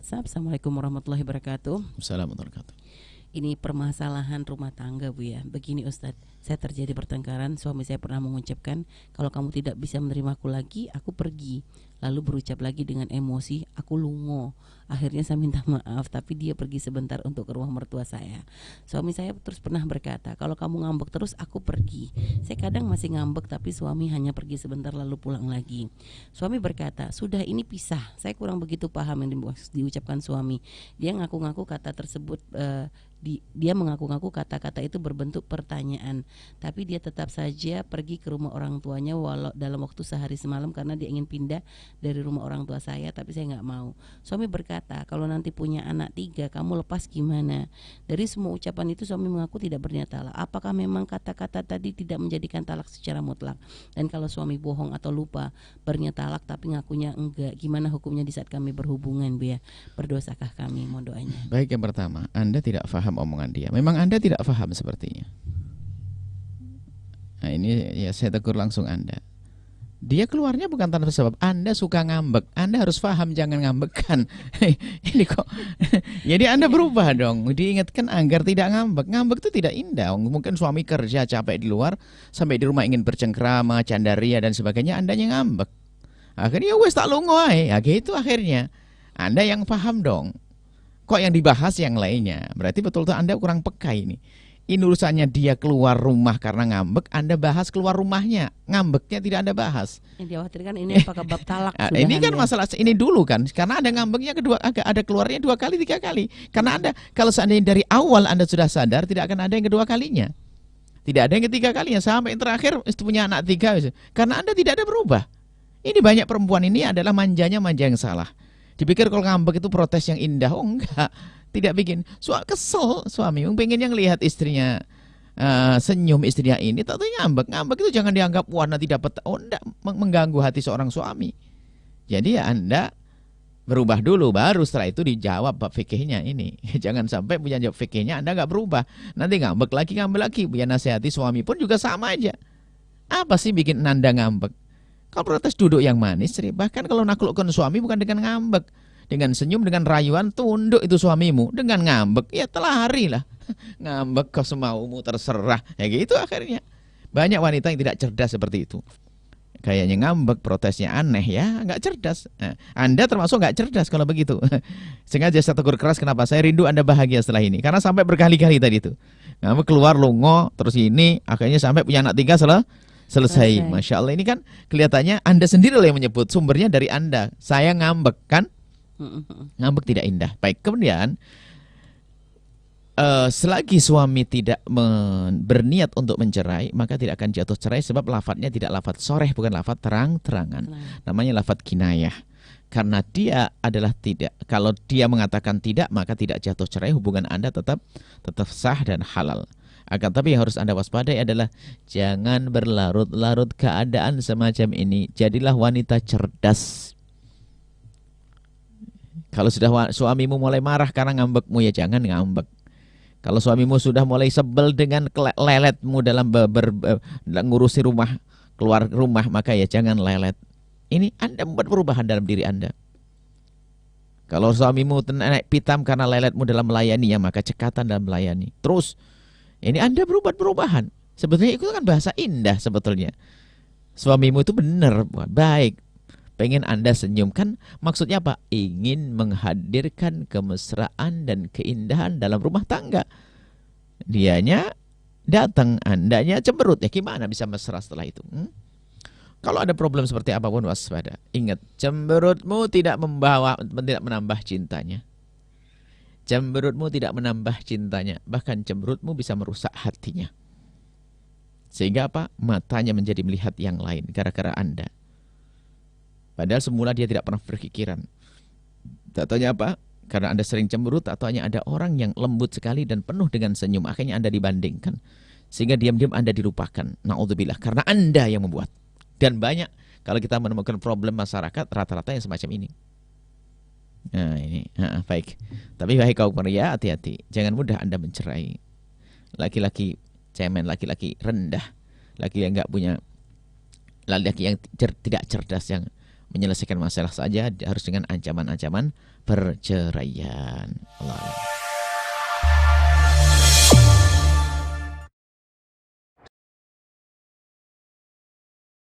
WhatsApp. Assalamualaikum warahmatullahi wabarakatuh. Assalamualaikum warahmatullahi wabarakatuh. Ini permasalahan rumah tangga, Bu ya. Begini Ustadz, saya terjadi pertengkaran. Suami saya pernah mengucapkan, kalau kamu tidak bisa menerimaku lagi, aku pergi. Lalu berucap lagi dengan emosi, aku lungo. Akhirnya saya minta maaf, tapi dia pergi sebentar untuk ke rumah mertua saya. Suami saya terus pernah berkata, kalau kamu ngambek terus, aku pergi. Saya kadang masih ngambek, tapi suami hanya pergi sebentar lalu pulang lagi. Suami berkata, sudah ini pisah. Saya kurang begitu paham yang diucapkan suami. Dia ngaku-ngaku kata tersebut, dia mengaku-ngaku kata-kata itu berbentuk pertanyaan, tapi dia tetap saja pergi ke rumah orang tuanya walau dalam waktu sehari semalam karena dia ingin pindah dari rumah orang tua saya, tapi saya nggak mau. Suami berkata, kalau nanti punya anak 3 kamu lepas gimana? Dari semua ucapan itu suami mengaku tidak berniat talak. Apakah memang kata-kata tadi tidak menjadikan talak secara mutlak? Dan kalau suami bohong atau lupa berniat talak tapi ngakunya enggak, gimana hukumnya di saat kami berhubungan, Bu ya? Berdosakah kami? Mohon doanya. Baik, yang pertama, Anda tidak paham omongan dia. Memang Anda tidak paham sepertinya. Nah, ini ya saya tegur langsung Anda. Dia keluarnya bukan tanpa sebab. Anda suka ngambek. Anda harus paham jangan ngambekkan. Ini kok. Jadi Anda berubah dong. Diingatkan agar tidak ngambek. Ngambek itu tidak indah. Mungkin suami kerja capek di luar, sampai di rumah ingin bercengkrama, candaria dan sebagainya, Andanya ngambek. Akhirnya wes tak lungo ae. Ya gitu akhirnya. Anda yang paham dong. Kok yang dibahas yang lainnya? Berarti betul-betul Anda kurang peka ini. Ini urusannya dia keluar rumah karena ngambek, Anda bahas keluar rumahnya. Ngambeknya tidak Anda bahas. Yang dikhawatirkan ini apakah bab talak? Ini kan masalah ini dulu kan. Karena Anda ngambeknya kedua, ada keluarnya 2 kali 3 kali. Karena Anda kalau seandainya dari awal Anda sudah sadar, tidak akan ada yang kedua kalinya. Tidak ada yang ketiga kalinya. Sampai terakhir punya anak 3. Karena Anda tidak ada berubah. Ini banyak perempuan ini adalah manja yang salah. Dipikir kalau ngambek itu protes yang indah. Oh enggak. Tidak bikin kesel suami, pengen yang lihat istrinya senyum, istrinya ini tak tahu ngambek itu jangan dianggap wah nanti dapat, enggak, mengganggu hati seorang suami. Jadi ya Anda berubah dulu, baru setelah itu dijawab bab fikihnya ini. Jangan sampai punya jawab fikihnya Anda nggak berubah, nanti ngambek lagi, punya nasihati suami pun juga sama aja. Apa sih bikin Anda ngambek? Kalau protes duduk yang manis, bahkan kalau naklukkan suami bukan dengan ngambek, dengan senyum, dengan rayuan, tunduk itu suamimu. Dengan ngambek, ya telah hari lah. Ngambek kau semaumu, terserah. Ya gitu akhirnya. Banyak wanita yang tidak cerdas seperti itu. Kayaknya ngambek, protesnya aneh ya, nggak cerdas. Nah, Anda termasuk nggak cerdas kalau begitu. Sengaja saya tegur keras, kenapa? Saya rindu Anda bahagia setelah ini. Karena sampai berkali-kali tadi itu. Ngambek keluar lungo, terus ini, akhirnya sampai punya anak 3 selesai. Masya Allah, ini kan kelihatannya Anda sendiri yang menyebut, sumbernya dari Anda. Saya ngambek kan? Ngambek tidak indah. Baik, kemudian selagi suami tidak berniat untuk mencerai, maka tidak akan jatuh cerai sebab lafadznya tidak lafadz soreh, bukan lafadz terang-terangan. Namanya lafadz kinayah. Karena dia adalah tidak. Kalau dia mengatakan tidak, maka tidak jatuh cerai, hubungan Anda tetap sah dan halal. Akan tapi yang harus Anda waspadai adalah jangan berlarut-larut keadaan semacam ini. Jadilah wanita cerdas. Kalau sudah suamimu mulai marah karena ngambekmu, ya jangan ngambek. Kalau suamimu sudah mulai sebel dengan leletmu dalam ngurusi rumah, keluar rumah, maka ya jangan lelet. Ini Anda membuat perubahan dalam diri Anda. Kalau suamimu naik pitam karena leletmu dalam melayani, ya maka cekatan dalam melayani. Terus, ini Anda berubah perubahan. Sebetulnya itu kan bahasa indah sebetulnya. Suamimu itu benar, baik. Pengen Anda senyum, kan maksudnya apa? Ingin menghadirkan kemesraan dan keindahan dalam rumah tangga. Dianya datang, Andanya cemberut. Ya gimana bisa mesra setelah itu? Kalau ada problem seperti apapun, waspada. Ingat, cemberutmu tidak menambah cintanya. Cemberutmu tidak menambah cintanya. Bahkan cemberutmu bisa merusak hatinya. Sehingga apa? Matanya menjadi melihat yang lain gara-gara Anda. Padahal semula dia tidak pernah berpikiran. Tak taunya apa? Karena Anda sering cemberut, tak taunya ada orang yang lembut sekali dan penuh dengan senyum. Akhirnya Anda dibandingkan. Sehingga diam-diam Anda dilupakan. Na'udzubillah. Karena Anda yang membuat. Dan banyak, kalau kita menemukan problem masyarakat, rata-rata yang semacam ini. Nah ini, baik. Tapi wahai kaum pria, hati-hati. Jangan mudah Anda mencerai. Laki-laki cemen, laki-laki rendah. Laki yang nggak punya, laki yang tidak cerdas, yang menyelesaikan masalah saja harus dengan ancaman-ancaman perceraian. Allah.